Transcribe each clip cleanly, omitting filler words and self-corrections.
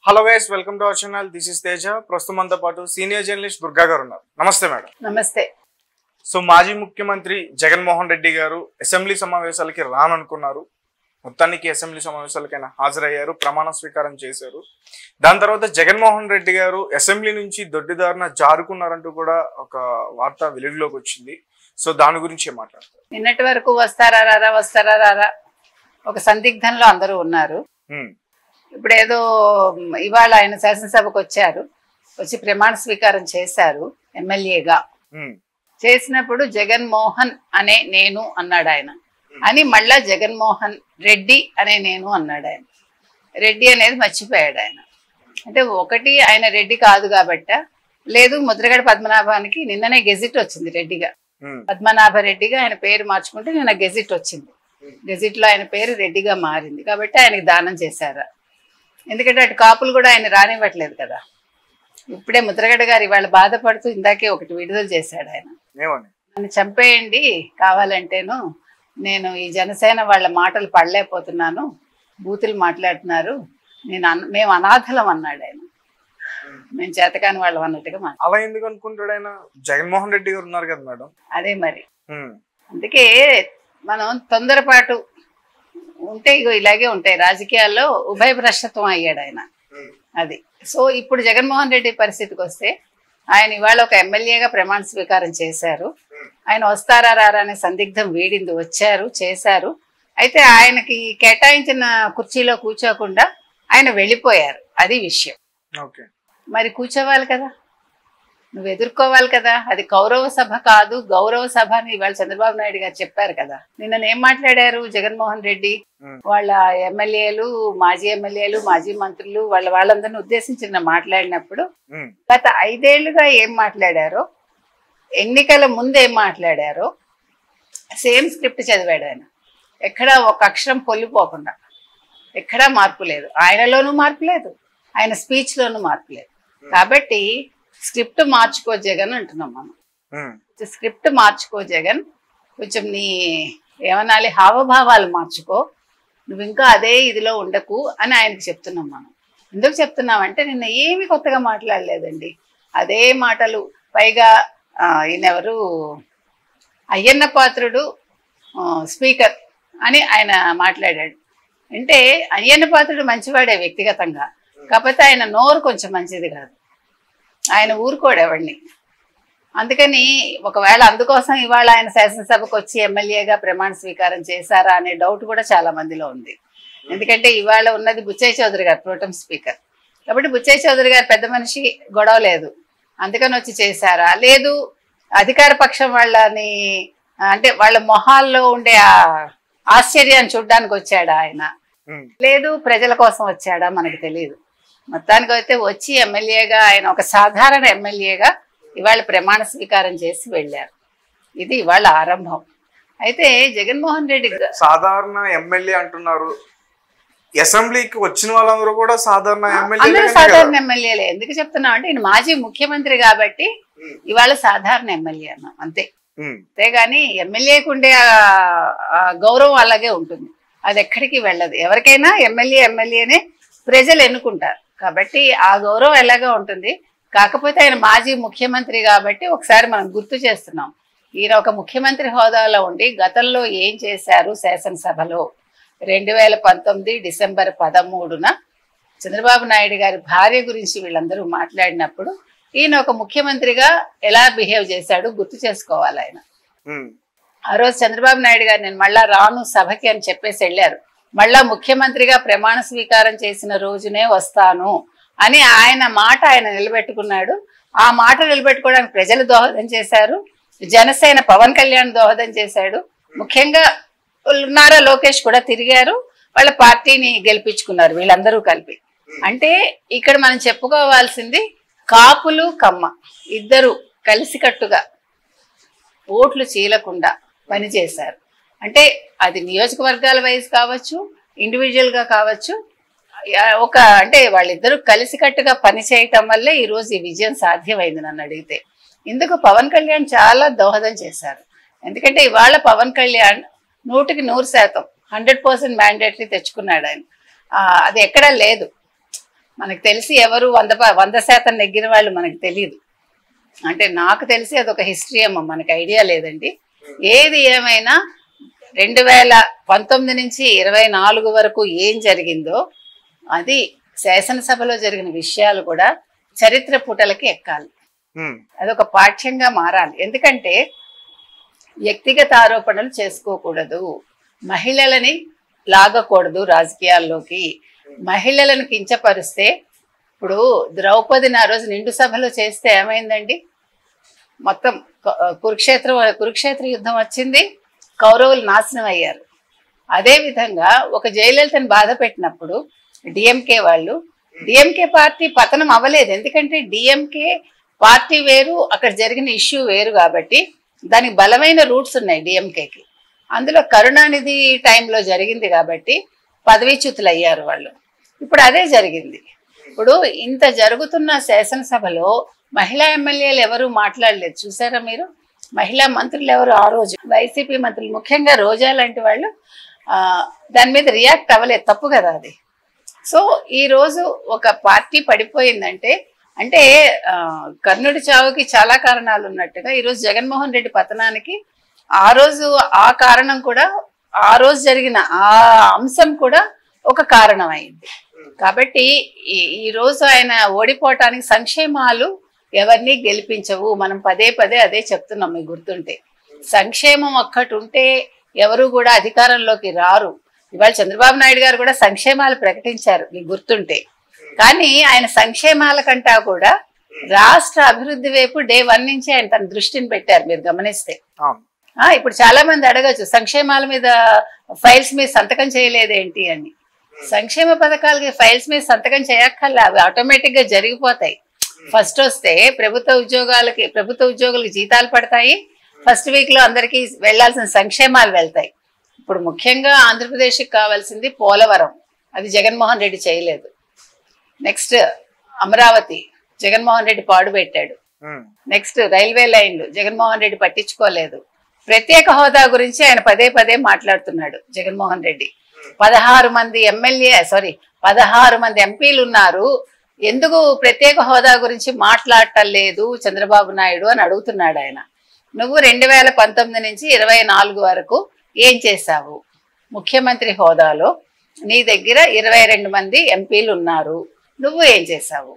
Hello guys, welcome to our channel. This is Teja. ప్రస్తుతం మనతో పాటు సీనియర్ జర్నలిస్ట్ దుర్గా గారు ఉన్నారు. నమస్తే మేడం. నమస్తే. సో మాజీ ముఖ్యమంత్రి జగన్మోహన్ రెడ్డి గారు అసెంబ్లీ సమావేశాలకి రాననుకున్నారు. మొత్తానికి అసెంబ్లీ సమావేశాలకైనా హాజరయ్యారు, ప్రమాణ స్వీకారం చేశారు. దాని తర్వాత జగన్మోహన్ రెడ్డి గారు అసెంబ్లీ నుంచి దొడ్డిదారిన జారుకున్నారంటూ కూడా ఒక వార్త వెలుగులోకి వచ్చింది. సో దాని గురించి మాట్లాడతారు. నిన్నటి వరకు వస్తారా రారా ఒక సందిగ్ధంలో అందరూ ఉన్నారు. ఇప్పుడు ఏదో ఇవాళ ఆయన శాసనసభకు వచ్చి ప్రమాణ స్వీకారం చేశారు ఎమ్మెల్యేగా. చేసినప్పుడు జగన్మోహన్ అనే నేను అన్నాడు ఆయన, అని మళ్ళా జగన్మోహన్ రెడ్డి అనే నేను అన్నాడు ఆయన. రెడ్డి అనేది మర్చిపోయాడు ఆయన. అంటే ఒకటి ఆయన రెడ్డి కాదు కాబట్ట, లేదు ముద్రగడ పద్మనాభానికి నిన్ననే గెజిట్ వచ్చింది రెడ్డిగా, పద్మనాభ రెడ్డిగా ఆయన పేరు మార్చుకుంటే నిన్న గెజిట్ వచ్చింది. గెజిట్ లో ఆయన పేరు రెడ్డిగా మారింది కాబట్టి ఆయనకి దానం చేశారా. ఎందుకంటే అటు కాపులు కూడా ఆయన రానివ్వట్లేదు కదా. ఇప్పుడే ముద్రగడ గారు ఇవాళ బాధపడుతూ ఇందాకే ఒకటి విడుదల చేశాడు ఆయన. నన్ను చంపేయండి కావాలంటేను, నేను ఈ జనసేన వాళ్ళ మాటలు పడలేకపోతున్నాను, బూతులు మాట్లాడుతున్నారు, మేము అనాథలం అన్నాడు ఆయన. మేము చేతకాని వాళ్ళం అన్నట్టుగా అలా ఎందుకు అనుకుంటాడు ఆయన? జగన్మోహన్ రెడ్డి గారు ఉన్నారు కదా మేడం. అదే మరి. అందుకే మనం తొందరపాటు ఉంటే ఇగో ఇలాగే ఉంటాయి రాజకీయాల్లో. ఉభయభ్రష్టత్వం అయ్యాడు ఆయన. అది సో ఇప్పుడు జగన్మోహన్ రెడ్డి పరిస్థితికి వస్తే, ఆయన ఇవాళ ఒక ఎమ్మెల్యేగా ప్రమాణ స్వీకారం చేశారు. ఆయన వస్తారా రారా అనే సందిగ్ధం వీడింది. వచ్చారు, చేశారు. అయితే ఆయనకి కేటాయించిన కుర్చీలో కూర్చోకుండా ఆయన వెళ్ళిపోయారు. అది విషయం. మరి కూర్చోవాలి కదా, నువ్వు ఎదుర్కోవాలి కదా. అది కౌరవ సభ కాదు, గౌరవ సభ అని ఇవాళ చంద్రబాబు నాయుడు గారు చెప్పారు కదా. నిన్న ఏం మాట్లాడారు జగన్మోహన్ రెడ్డి? వాళ్ళ ఎమ్మెల్యేలు, మాజీ ఎమ్మెల్యేలు, మాజీ మంత్రులు వాళ్ళందరిని ఉద్దేశించి మాట్లాడినప్పుడు గత 5 ఏళ్లుగా ఏం మాట్లాడారో, ఎన్నికల ముందు ఏం మాట్లాడారో సేమ్ స్క్రిప్ట్ చదివాడు ఆయన. ఎక్కడా ఒక అక్షరం పొల్లిపోకుండా, ఎక్కడా మార్పు లేదు. ఆయనలోనూ మార్పు లేదు, ఆయన స్పీచ్ లోనూ మార్పు లేదు. కాబట్టి స్క్రిప్ట్ మార్చుకో జగన్ అంటున్నాం మనం. స్క్రిప్ట్ మార్చుకో జగన్, కొంచెం నీ ఏమనాలి హావభావాలు మార్చుకో, నువ్వు ఇంకా అదే ఇదిలో ఉండకు అని ఆయనకు చెప్తున్నాం మనం. ఎందుకు చెప్తున్నామంటే నిన్న ఏమి కొత్తగా మాట్లాడలేదండి, అదే మాటలు. పైగా ఈయనెవరు, అయ్యన్న పాత్రుడు స్పీకర్ అని ఆయన మాట్లాడాడు. అంటే అయ్యన్న పాత్రుడు మంచివాడే వ్యక్తిగతంగా, కాకపోతే ఆయన నోరు కొంచెం మంచిది కాదు. ఆయన ఊరుకోడు ఎవరిని. అందుకని ఒకవేళ అందుకోసం ఇవాళ ఆయన శాసనసభకు వచ్చి ఎమ్మెల్యేగా ప్రమాణ స్వీకారం చేశారా అనే డౌట్ కూడా చాలా మందిలో ఉంది. ఎందుకంటే ఇవాళ ఉన్నది బుచ్చయ్య చౌదరి గారు ప్రోటెం స్పీకర్ కాబట్టి, బుచ్చయ్య చౌదరి గారు పెద్ద మనిషి, గొడవ లేదు, అందుకని వచ్చి చేశారా, లేదు అధికార పక్షం వాళ్ళని అంటే వాళ్ళ మొహాల్లో ఉండే ఆశ్చర్యాన్ని చూడడానికి వచ్చాడా ఆయన, లేదు ప్రజల కోసం వచ్చాడా మనకు తెలియదు. మొత్తానికి అయితే వచ్చి ఎమ్మెల్యేగా ఆయన ఒక సాధారణ ఎమ్మెల్యేగా ఇవాళ ప్రమాణ స్వీకారం చేసి వెళ్ళారు. ఇది ఇవాళ ఆరంభం. అయితే జగన్మోహన్ రెడ్డి సాధారణ ఎమ్మెల్యే అంటున్నారు, అసెంబ్లీకి వచ్చిన వాళ్ళందరూ కూడా సాధారణ ఎమ్మెల్యేలే. ఎందుకు చెప్తున్నాం అంటే ఈయన మాజీ ముఖ్యమంత్రి కాబట్టి ఇవాళ సాధారణ ఎమ్మెల్యే అన్నాం అంతే. అంతేగాని ఎమ్మెల్యేకి ఉండే గౌరవం అలాగే ఉంటుంది, అది ఎక్కడికి వెళ్ళదు. ఎవరికైనా ఎమ్మెల్యేనే ప్రజలు ఎన్నుకుంటారు కాబట్టి ఆ గౌరవం ఎలాగా ఉంటుంది. కాకపోతే ఆయన మాజీ ముఖ్యమంత్రి కాబట్టి ఒకసారి మనం గుర్తు చేస్తున్నాం, ఈయన ఒక ముఖ్యమంత్రి హోదాలో ఉండి గతంలో ఏం చేశారు శాసనసభలో. 2019 డిసెంబర్ 13న చంద్రబాబు నాయుడు గారి భార్య గురించి వీళ్ళందరూ మాట్లాడినప్పుడు ఈయన ఒక ముఖ్యమంత్రిగా ఎలా బిహేవ్ చేశాడు గుర్తు చేసుకోవాలి ఆయన. ఆ రోజు చంద్రబాబు నాయుడు గారు నేను మళ్ళా రాను సభకి అని చెప్పేసి వెళ్ళారు. మళ్ళా ముఖ్యమంత్రిగా ప్రమాణ స్వీకారం చేసిన రోజునే వస్తాను అని ఆయన మాట ఆయన నిలబెట్టుకున్నాడు. ఆ మాట నిలబెట్టుకోవడానికి ప్రజలు దోహదం చేశారు, జనసేన పవన్ కళ్యాణ్ దోహదం చేశాడు, ముఖ్యంగా నారా లోకేష్ కూడా తిరిగారు, వాళ్ళ పార్టీని గెలిపించుకున్నారు వీళ్ళందరూ కలిపి. అంటే ఇక్కడ మనం చెప్పుకోవాల్సింది కాపులు కమ్మ ఇద్దరు కలిసికట్టుగా ఓట్లు చీలకుండా పనిచేశారు. అంటే అది నియోజకవర్గాల వైజ్ కావచ్చు, ఇండివిజువల్గా కావచ్చు, అంటే వాళ్ళిద్దరూ కలిసికట్టుగా పనిచేయటం వల్లే ఈరోజు ఈ విజయం సాధ్యమైంది నన్ను అడిగితే. ఇందుకు పవన్ కళ్యాణ్ చాలా దోహదం చేశారు. ఎందుకంటే ఇవాళ పవన్ కళ్యాణ్ 100% 100% మ్యాండేటరీ తెచ్చుకున్నాడు ఆయన. అది ఎక్కడా లేదు. మనకు తెలిసి ఎవరు 100% నెగ్గిన వాళ్ళు మనకు తెలియదు. అంటే నాకు తెలిసి అదొక హిస్టరీ అమ్మ, మనకు ఐడియా లేదండి. ఏది ఏమైనా 2019 నుంచి 24 వరకు ఏం జరిగిందో అది శాసనసభలో జరిగిన విషయాలు కూడా చరిత్ర పుటలకి ఎక్కాలి. అదొక పాఠ్యంగా మారాలి. ఎందుకంటే వ్యక్తిగత ఆరోపణలు చేసుకోకూడదు, మహిళలని లాగకూడదు రాజకీయాల్లోకి. మహిళలను కించపరిస్తే, ఇప్పుడు ద్రౌపదిని ఆ రోజు నిండు సభలో చేస్తే ఏమైందండి? మొత్తం కురుక్షేత్ర యుద్ధం వచ్చింది, కౌరవులు నాశనం అయ్యారు. అదేవిధంగా ఒక జయలలితను బాధ పెట్టినప్పుడు డిఎంకే వాళ్ళు, డిఎంకే పార్టీ పతనం అవ్వలేదు. ఎందుకంటే డిఎంకే పార్టీ వేరు, అక్కడ జరిగిన ఇష్యూ వేరు కాబట్టి దానికి బలమైన రూట్స్ ఉన్నాయి డిఎంకేకి. అందులో కరుణానిధి టైంలో జరిగింది కాబట్టి పదవీచ్యుతులు అయ్యారు వాళ్ళు. ఇప్పుడు అదే జరిగింది. ఇప్పుడు ఇంత జరుగుతున్న శాసనసభలో మహిళా ఎమ్మెల్యేలు ఎవరు మాట్లాడలేదు, చూసారా మీరు? మహిళా మంత్రులు ఎవరు ఆ రోజు? వైసీపీ మంత్రులు, ముఖ్యంగా రోజా లాంటి వాళ్ళు దాని మీద రియాక్ట్ అవ్వలేదు. తప్పు కదా అది. సో ఈ రోజు ఒక పార్టీ పడిపోయిందంటే, అంటే కర్ణుడి చావుకి చాలా కారణాలు ఉన్నట్టుగా ఈరోజు జగన్మోహన్ రెడ్డి పతనానికి ఆ రోజు ఆ కారణం కూడా, ఆ రోజు జరిగిన ఆ అంశం కూడా ఒక కారణం అయింది. కాబట్టి ఈ రోజు ఆయన ఓడిపోవటానికి సంక్షేమాలు ఎవరిని గెలిపించవు. మనం పదే పదే అదే చెప్తున్నాం, మీకు గుర్తుంటే. సంక్షేమం ఒక్కటి ఉంటే ఎవరు కూడా అధికారంలోకి రారు. ఇవాళ చంద్రబాబు నాయుడు గారు కూడా సంక్షేమాలు ప్రకటించారు, మీకు గుర్తుంటే. కానీ ఆయన సంక్షేమాల కంటా కూడా రాష్ట్ర అభివృద్ధి వైపు డే 1 నుంచి ఆయన తన దృష్టిని పెట్టారు, మీరు గమనిస్తే. ఇప్పుడు చాలా మంది అడగచ్చు, సంక్షేమాల మీద ఫైల్స్ మీద సంతకం చేయలేదేంటి అని. సంక్షేమ పథకాలకి ఫైల్స్ మీద సంతకం చేయక్కర్లే, అవి ఆటోమేటిక్ గా జరిగిపోతాయి. ఫస్ట్ వస్తే ప్రభుత్వ ఉద్యోగులకి జీతాలు పడతాయి. ఫస్ట్ వీక్ లో అందరికి వెళ్లాల్సిన సంక్షేమాలు వెళ్తాయి. ఇప్పుడు ముఖ్యంగా ఆంధ్రప్రదేశ్కి కావాల్సింది పోలవరం, అది జగన్మోహన్ రెడ్డి చేయలేదు. నెక్స్ట్ అమరావతి, జగన్మోహన్ రెడ్డి పాడుపెట్టాడు. నెక్స్ట్ రైల్వే లైన్లు, జగన్మోహన్ రెడ్డి పట్టించుకోలేదు. ప్రత్యేక హోదా గురించి ఆయన పదే పదే మాట్లాడుతున్నాడు జగన్మోహన్ రెడ్డి. 16 మంది ఎంపీలు ఉన్నారు, ఎందుకు ప్రత్యేక హోదా గురించి మాట్లాడటం లేదు చంద్రబాబు నాయుడు అని అడుగుతున్నాడు ఆయన. నువ్వు 2019 నుంచి 24 వరకు ఏం చేశావు? ముఖ్యమంత్రి హోదాలో నీ దగ్గర 22 మంది ఎంపీలు ఉన్నారు, నువ్వు ఏం చేశావు?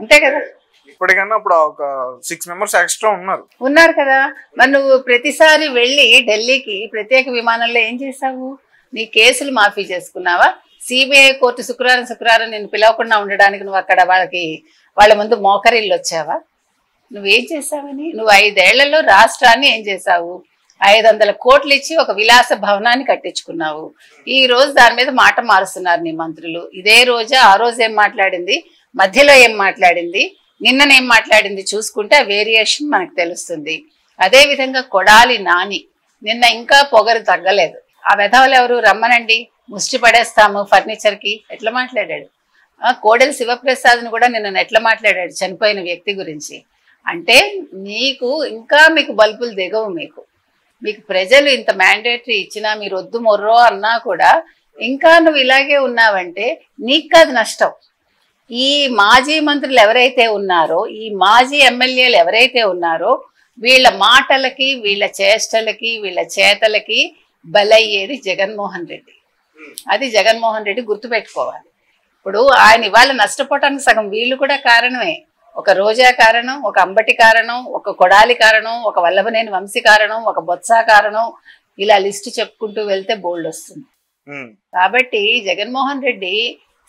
అంతే కదా. ఇప్పటికన్నా ఇప్పుడు ఒక 6 మెంబర్స్ ఎక్స్ట్రా ఉన్నారు కదా. మరి నువ్వు ప్రతిసారి వెళ్ళి ఢిల్లీకి ప్రత్యేక విమానంలో ఏం చేశావు? నీ కేసులు మాఫీ చేసుకున్నావా? సిబిఐ కోర్టు శుక్రవారం నిన్ను పిలవకుండా ఉండడానికి నువ్వు అక్కడ వాళ్ళ ముందు మోకరిల్లు వచ్చావా? నువ్వేం చేసావని? నువ్వు 5 ఏళ్లలో రాష్ట్రాన్ని ఏం చేశావు? 500 కోట్లు ఇచ్చి ఒక విలాస భవనాన్ని కట్టించుకున్నావు. ఈ రోజు దాని మీద మాట మారుస్తున్నారు నీ మంత్రులు. ఇదే రోజా ఆ రోజు ఏం మాట్లాడింది, మధ్యలో ఏం మాట్లాడింది, నిన్ననేం మాట్లాడింది చూసుకుంటే ఆ వేరియేషన్ మనకు తెలుస్తుంది. అదే విధంగా కొడాలి నాని నిన్న ఇంకా పొగరు తగ్గలేదు. ఆ వెధవలు ఎవరు? రమ్మనండి, ముష్టి పడేస్తాము ఫర్నిచర్ కి, ఎట్లా మాట్లాడాడు. కోడెల శివప్రసాద్ని కూడా నిన్న ఎట్లా మాట్లాడాడు చనిపోయిన వ్యక్తి గురించి. అంటే మీకు బల్బులు దిగవు. మీకు ప్రజలు ఇంత మ్యాండేటరీ ఇచ్చినా, మీరు వద్దు మొర్రో అన్నా కూడా ఇంకా నువ్వు ఇలాగే ఉన్నావంటే నీకు కాదు నష్టం. ఈ మాజీ మంత్రులు ఎవరైతే ఉన్నారో, ఈ మాజీ ఎమ్మెల్యేలు ఎవరైతే ఉన్నారో, వీళ్ళ మాటలకి, వీళ్ళ చేష్టలకి, వీళ్ళ చేతలకి బలయ్యేది జగన్మోహన్ రెడ్డి. అది జగన్మోహన్ రెడ్డి గుర్తుపెట్టుకోవాలి. ఇప్పుడు ఆయన ఇవాళ నష్టపోవటానికి సగం వీళ్ళు కూడా కారణమే. ఒక రోజా కారణం, ఒక అంబటి కారణం, ఒక కొడాలి కారణం, ఒక వల్లభనేని వంశీ కారణం, ఒక బొత్స కారణం, ఇలా లిస్టు చెప్పుకుంటూ వెళ్తే బోల్డ్ వస్తుంది. కాబట్టి జగన్మోహన్ రెడ్డి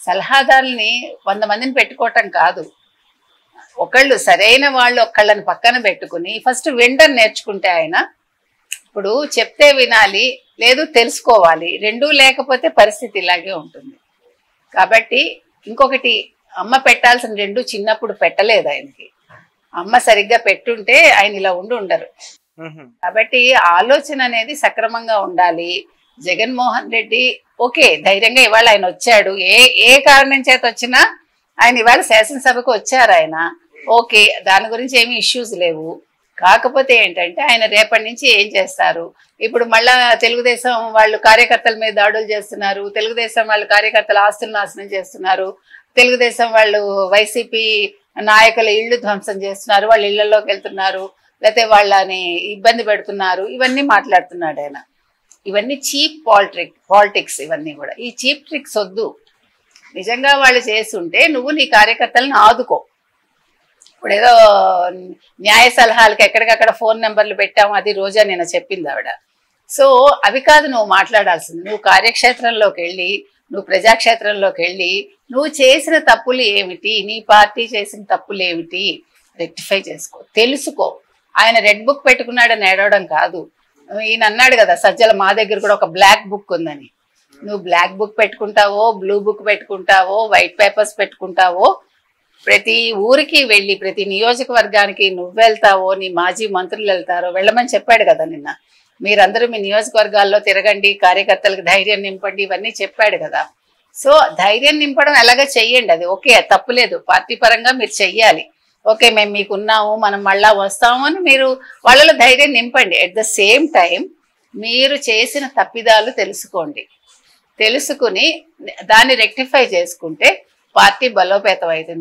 సలహాదారుల్ని 100 మందిని పెట్టుకోవటం కాదు, ఒకళ్ళు సరైన వాళ్ళు ఒకళ్ళని పక్కన పెట్టుకుని ఫస్ట్ వినడం నేర్చుకుంటే ఆయన, ఇప్పుడు చెప్తే వినాలి, లేదు తెలుసుకోవాలి, రెండూ లేకపోతే పరిస్థితి ఇలాగే ఉంటుంది. కాబట్టి ఇంకొకటి, అమ్మ పెట్టాల్సిన 2 చిన్నప్పుడు పెట్టలేదు ఆయనకి. అమ్మ సరిగ్గా పెట్టుంటే ఆయన ఇలా ఉండరు. కాబట్టి ఆలోచన అనేది సక్రమంగా ఉండాలి. జగన్మోహన్ రెడ్డి ఓకే ధైర్యంగా ఇవాళ ఆయన వచ్చాడు, ఏ కారణం చేత వచ్చినా ఆయన ఇవాళ శాసనసభకు వచ్చారు ఆయన, ఓకే దాని గురించి ఏమి ఇష్యూస్ లేవు. కాకపోతే ఏంటంటే ఆయన రేపటి నుంచి ఏం చేస్తారు, ఇప్పుడు మళ్ళా తెలుగుదేశం వాళ్ళు కార్యకర్తల మీద దాడులు చేస్తున్నారు, తెలుగుదేశం వాళ్ళు కార్యకర్తల ఆస్తులు నాశనం చేస్తున్నారు, తెలుగుదేశం వాళ్ళు వైసీపీ నాయకుల ఇళ్లు ధ్వంసం చేస్తున్నారు, వాళ్ళ ఇళ్లలోకి వెళ్తున్నారు, లేకపోతే వాళ్ళని ఇబ్బంది పెడుతున్నారు, ఇవన్నీ మాట్లాడుతున్నాడు ఆయన. ఇవన్నీ చీప్ పాలిటిక్స్. ఇవన్నీ కూడా ఈ చీప్ ట్రిక్స్ వద్దు. నిజంగా వాళ్ళు చేస్తుంటే నువ్వు నీ కార్యకర్తలను ఆదుకో. ఇప్పుడు ఏదో న్యాయ సలహాలకి ఎక్కడికక్కడ ఫోన్ నెంబర్లు పెట్టాము, అది రోజా నేను చెప్పింది ఆవిడ. సో అవి కాదు నువ్వు మాట్లాడాల్సింది. నువ్వు కార్యక్షేత్రంలోకి వెళ్ళి, నువ్వు ప్రజాక్షేత్రంలోకి వెళ్ళి నువ్వు చేసిన తప్పులు ఏమిటి, నీ పార్టీ చేసిన తప్పులు ఏమిటి రెక్టిఫై చేసుకో, తెలుసుకో. ఆయన రెడ్ బుక్ పెట్టుకున్నాడని ఏడవడం కాదు. ఈయన అన్నాడు కదా సజ్జల, మా దగ్గర కూడా ఒక బ్లాక్ బుక్ ఉందని. నువ్వు బ్లాక్ బుక్ పెట్టుకుంటావో, బ్లూ బుక్ పెట్టుకుంటావో, వైట్ పేపర్స్ పెట్టుకుంటావో, ప్రతి ఊరికి వెళ్ళి ప్రతి నియోజకవర్గానికి నువ్వు వెళ్తావో, నీ మాజీ మంత్రులు వెళ్తారో, వెళ్ళమని చెప్పాడు కదా నిన్న. మీరందరూ మీ నియోజకవర్గాల్లో తిరగండి, కార్యకర్తలకు ధైర్యం నింపండి, ఇవన్నీ చెప్పాడు కదా. సో ధైర్యం నింపడం ఎలాగ చెయ్యండి, అది ఓకే, తప్పులేదు. పార్టీ పరంగా మీరు చెయ్యాలి. ఓకే, మేము మీకు ఉన్నాము, మనం మళ్ళా వస్తాము అని మీరు వాళ్ళలో ధైర్యం నింపండి. ఎట్ ద సేమ్ టైం మీరు చేసిన తప్పిదాలు తెలుసుకోండి. తెలుసుకుని దాన్ని రెక్టిఫై చేసుకుంటే పార్టీ బలోపేతం అవుతుంది.